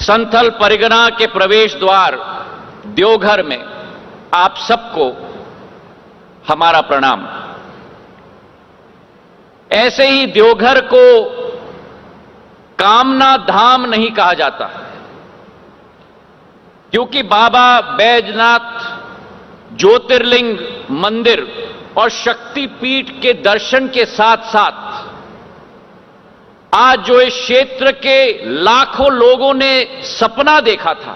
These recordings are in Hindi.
संथल परिगणा के प्रवेश द्वार देवघर में आप सबको हमारा प्रणाम। ऐसे ही देवघर को कामना धाम नहीं कहा जाता, क्योंकि बाबा बैजनाथ ज्योतिर्लिंग मंदिर और शक्तिपीठ के दर्शन के साथ साथ आज जो इस क्षेत्र के लाखों लोगों ने सपना देखा था,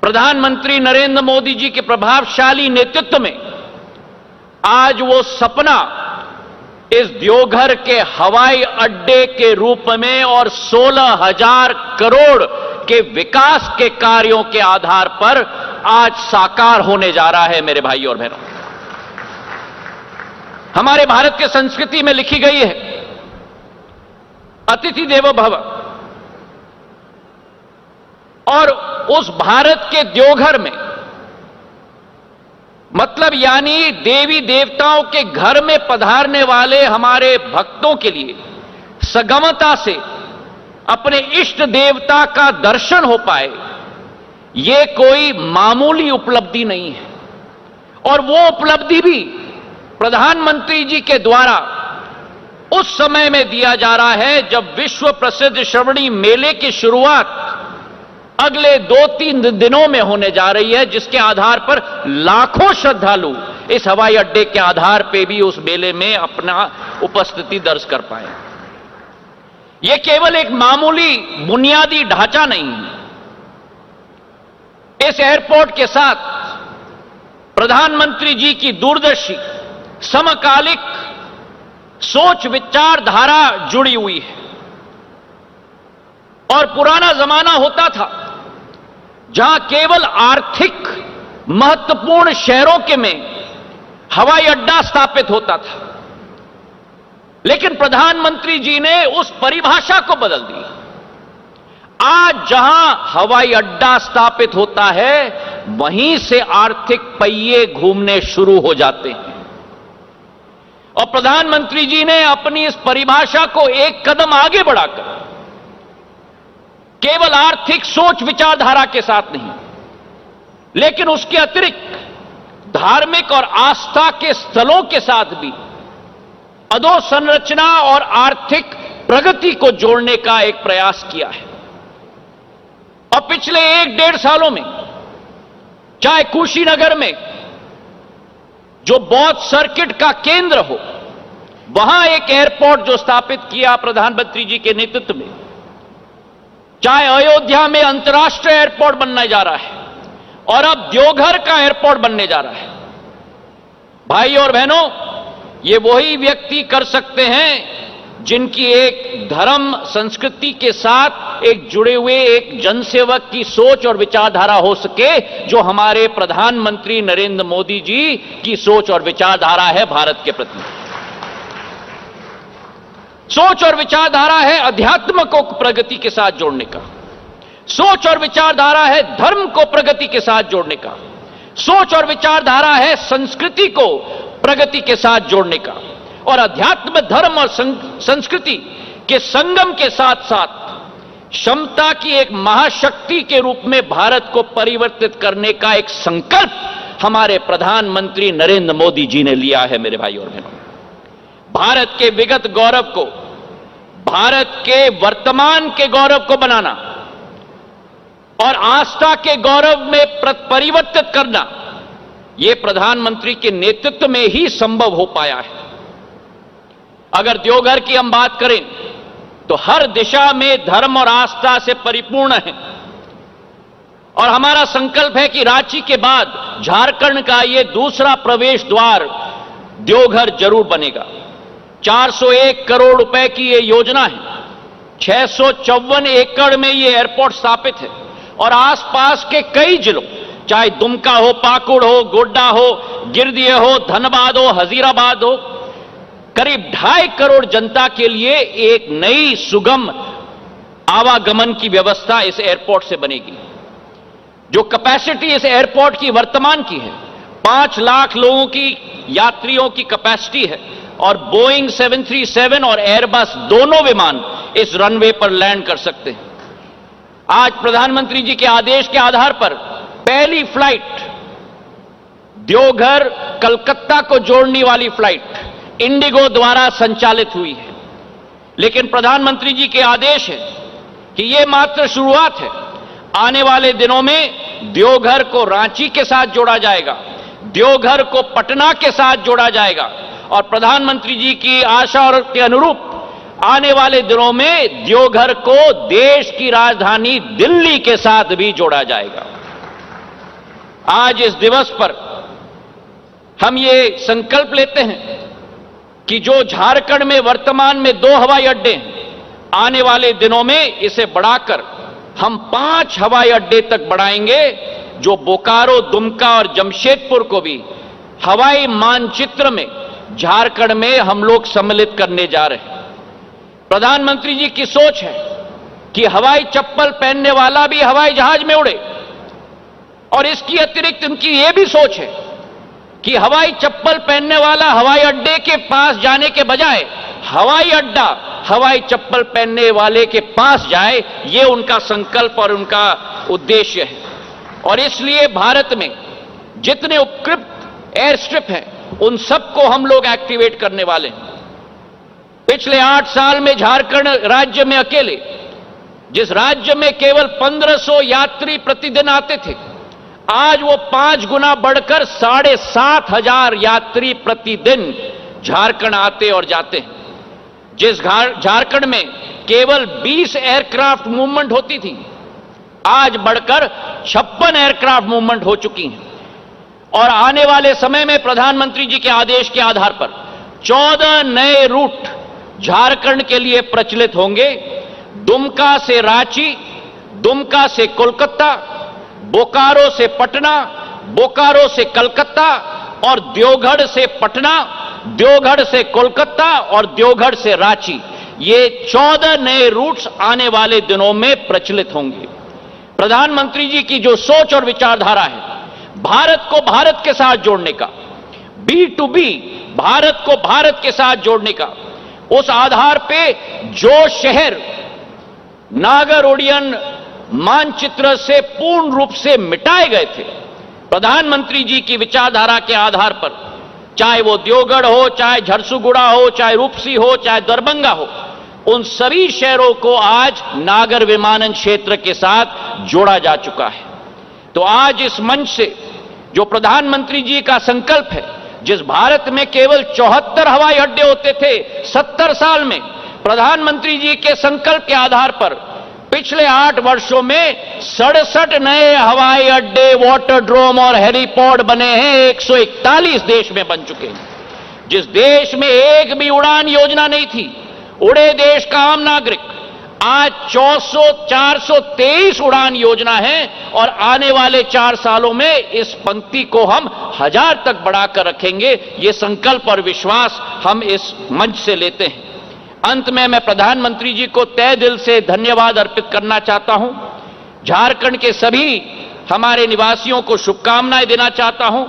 प्रधानमंत्री नरेंद्र मोदी जी के प्रभावशाली नेतृत्व में आज वो सपना इस देवघर के हवाई अड्डे के रूप में और 16,000 करोड़ के विकास के कार्यों के आधार पर आज साकार होने जा रहा है। मेरे भाई और बहनों, हमारे भारत के संस्कृति में लिखी गई है, अतिथि देवो भव, और उस भारत के देवघर में मतलब यानी देवी देवताओं के घर में पधारने वाले हमारे भक्तों के लिए सगमता से अपने इष्ट देवता का दर्शन हो पाए, यह कोई मामूली उपलब्धि नहीं है। और वो उपलब्धि भी प्रधानमंत्री जी के द्वारा उस समय में दिया जा रहा है जब विश्व प्रसिद्ध श्रवणी मेले की शुरुआत अगले 2-3 दिनों में होने जा रही है, जिसके आधार पर लाखों श्रद्धालु इस हवाई अड्डे के आधार पर भी उस मेले में अपना उपस्थिति दर्ज कर पाए। यह केवल एक मामूली बुनियादी ढांचा नहीं है। इस एयरपोर्ट के साथ प्रधानमंत्री जी की दूरदर्शी समकालिक सोच विचारधारा जुड़ी हुई है। और पुराना जमाना होता था जहां केवल आर्थिक महत्वपूर्ण शहरों के में हवाई अड्डा स्थापित होता था, लेकिन प्रधानमंत्री जी ने उस परिभाषा को बदल दी। आज जहां हवाई अड्डा स्थापित होता है वहीं से आर्थिक पहिए घूमने शुरू हो जाते हैं। और प्रधानमंत्री जी ने अपनी इस परिभाषा को एक कदम आगे बढ़ाकर केवल आर्थिक सोच विचारधारा के साथ नहीं, लेकिन उसके अतिरिक्त धार्मिक और आस्था के स्थलों के साथ भी अधोसंरचना और आर्थिक प्रगति को जोड़ने का एक प्रयास किया है। और पिछले 1-1.5 सालों में चाहे कुशीनगर में जो बौद्ध सर्किट का केंद्र हो, वहां एक एयरपोर्ट जो स्थापित किया प्रधानमंत्री जी के नेतृत्व में, चाहे अयोध्या में अंतर्राष्ट्रीय एयरपोर्ट बनने जा रहा है और अब देवघर का एयरपोर्ट बनने जा रहा है। भाई और बहनों, ये वही व्यक्ति कर सकते हैं जिनकी एक धर्म संस्कृति के साथ एक जुड़े हुए एक जनसेवक की सोच और विचारधारा हो सके, जो हमारे प्रधानमंत्री नरेंद्र मोदी जी की सोच और विचारधारा है भारत के प्रति। सोच और विचारधारा है अध्यात्म को प्रगति के साथ जोड़ने का, सोच और विचारधारा है धर्म को प्रगति के साथ जोड़ने का, सोच और विचारधारा है संस्कृति को प्रगति के साथ जोड़ने का, और अध्यात्म धर्म और संस्कृति के संगम के साथ साथ क्षमता की एक महाशक्ति के रूप में भारत को परिवर्तित करने का एक संकल्प हमारे प्रधानमंत्री नरेंद्र मोदी जी ने लिया है। मेरे भाई और बहनों, भारत के विगत गौरव को भारत के वर्तमान के गौरव को बनाना और आस्था के गौरव में परिवर्तित करना, यह प्रधानमंत्री के नेतृत्व में ही संभव हो पाया है। अगर देवघर की हम बात करें तो हर दिशा में धर्म और आस्था से परिपूर्ण है, और हमारा संकल्प है कि रांची के बाद झारखंड का यह दूसरा प्रवेश द्वार देवघर जरूर बनेगा। 401 करोड़ रुपए की यह योजना है, 654 एकड़ में यह एयरपोर्ट स्थापित है, और आसपास के कई जिलों, चाहे दुमका हो, पाकुड़ हो, गोड्डा हो, गिरदिया हो, धनबाद हो, हजीराबाद हो, करीब 2.5 करोड़ जनता के लिए एक नई सुगम आवागमन की व्यवस्था इस एयरपोर्ट से बनेगी। जो कैपेसिटी इस एयरपोर्ट की वर्तमान की है 5 लाख लोगों की यात्रियों की कैपेसिटी है, और बोइंग 737 और एयरबस दोनों विमान इस रनवे पर लैंड कर सकते हैं। आज प्रधानमंत्री जी के आदेश के आधार पर पहली फ्लाइट देवघर कलकत्ता को जोड़ने वाली फ्लाइट इंडिगो द्वारा संचालित हुई है। लेकिन प्रधानमंत्री जी के आदेश है कि यह मात्र शुरुआत है। आने वाले दिनों में देवघर को रांची के साथ जोड़ा जाएगा, देवघर को पटना के साथ जोड़ा जाएगा और प्रधानमंत्री जी की आशा और के अनुरूप आने वाले दिनों में देवघर को देश की राजधानी दिल्ली के साथ भी जोड़ा जाएगा। आज इस दिवस पर हम ये संकल्प लेते हैं कि जो झारखंड में वर्तमान में 2 हवाई अड्डे हैं, आने वाले दिनों में इसे बढ़ाकर हम 5 हवाई अड्डे तक बढ़ाएंगे, जो बोकारो, दुमका और जमशेदपुर को भी हवाई मानचित्र में झारखंड में हम लोग सम्मिलित करने जा रहे हैं। प्रधानमंत्री जी की सोच है कि हवाई चप्पल पहनने वाला भी हवाई जहाज में उड़े और इसकी अतिरिक्त उनकी यह भी सोच है कि हवाई चप्पल पहनने वाला हवाई अड्डे के पास जाने के बजाय हवाई अड्डा हवाई चप्पल पहनने वाले के पास जाए। यह उनका संकल्प और उनका उद्देश्य है और इसलिए भारत में जितने उपकृत एयर स्ट्रिप हैं उन सबको हम लोग एक्टिवेट करने वाले हैं। पिछले 8 साल में झारखंड राज्य में अकेले, जिस राज्य में केवल 1500 यात्री प्रतिदिन आते थे, आज वो 5 गुना बढ़कर 7,500 यात्री प्रतिदिन झारखंड आते और जाते हैं। जिस झारखंड में केवल 20 एयरक्राफ्ट मूवमेंट होती थी, आज बढ़कर 56 एयरक्राफ्ट मूवमेंट हो चुकी हैं और आने वाले समय में प्रधानमंत्री जी के आदेश के आधार पर 14 नए रूट झारखंड के लिए प्रचलित होंगे। दुमका से रांची, दुमका से कोलकाता, बोकारो से पटना, बोकारो से कलकत्ता और देवगढ़ से पटना, देवगढ़ से कोलकाता और देवगढ़ से रांची, ये 14 नए रूट्स आने वाले दिनों में प्रचलित होंगे। प्रधानमंत्री जी की जो सोच और विचारधारा है भारत को भारत के साथ जोड़ने का, B2B भारत को भारत के साथ जोड़ने का, उस आधार पे जो शहर नागर ओडियन मानचित्र से पूर्ण रूप से मिटाए गए थे, प्रधानमंत्री जी की विचारधारा के आधार पर, चाहे वो देवगढ़ हो, चाहे झरसुगुड़ा हो, चाहे रूपसी हो, चाहे दरभंगा हो, उन सभी शहरों को आज नागर विमानन क्षेत्र के साथ जोड़ा जा चुका है। तो आज इस मंच से जो प्रधानमंत्री जी का संकल्प है, जिस भारत में केवल 74 हवाई अड्डे होते थे 70 साल में, प्रधानमंत्री जी के संकल्प के आधार पर पिछले 8 वर्षों में 67 नए हवाई अड्डे, वाटरड्रोम और हेलीपोर्ट बने हैं। 141 देश में बन चुके हैं। जिस देश में एक भी उड़ान योजना नहीं थी, उड़े देश का आम नागरिक, आज 423 उड़ान योजना है और आने वाले 4 सालों में इस पंक्ति को हम 1000 तक बढ़ाकर रखेंगे। ये संकल्प और विश्वास हम इस मंच से लेते हैं। अंत में मैं प्रधानमंत्री जी को तहे दिल से धन्यवाद अर्पित करना चाहता हूं। झारखंड के सभी हमारे निवासियों को शुभकामनाएं देना चाहता हूं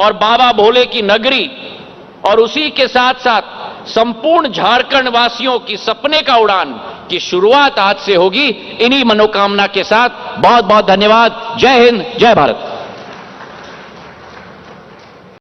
और बाबा भोले की नगरी और उसी के साथ साथ संपूर्ण झारखंड वासियों की सपने का उड़ान की शुरुआत आज से होगी। इन्हीं मनोकामना के साथ बहुत बहुत धन्यवाद। जय हिंद, जय भारत।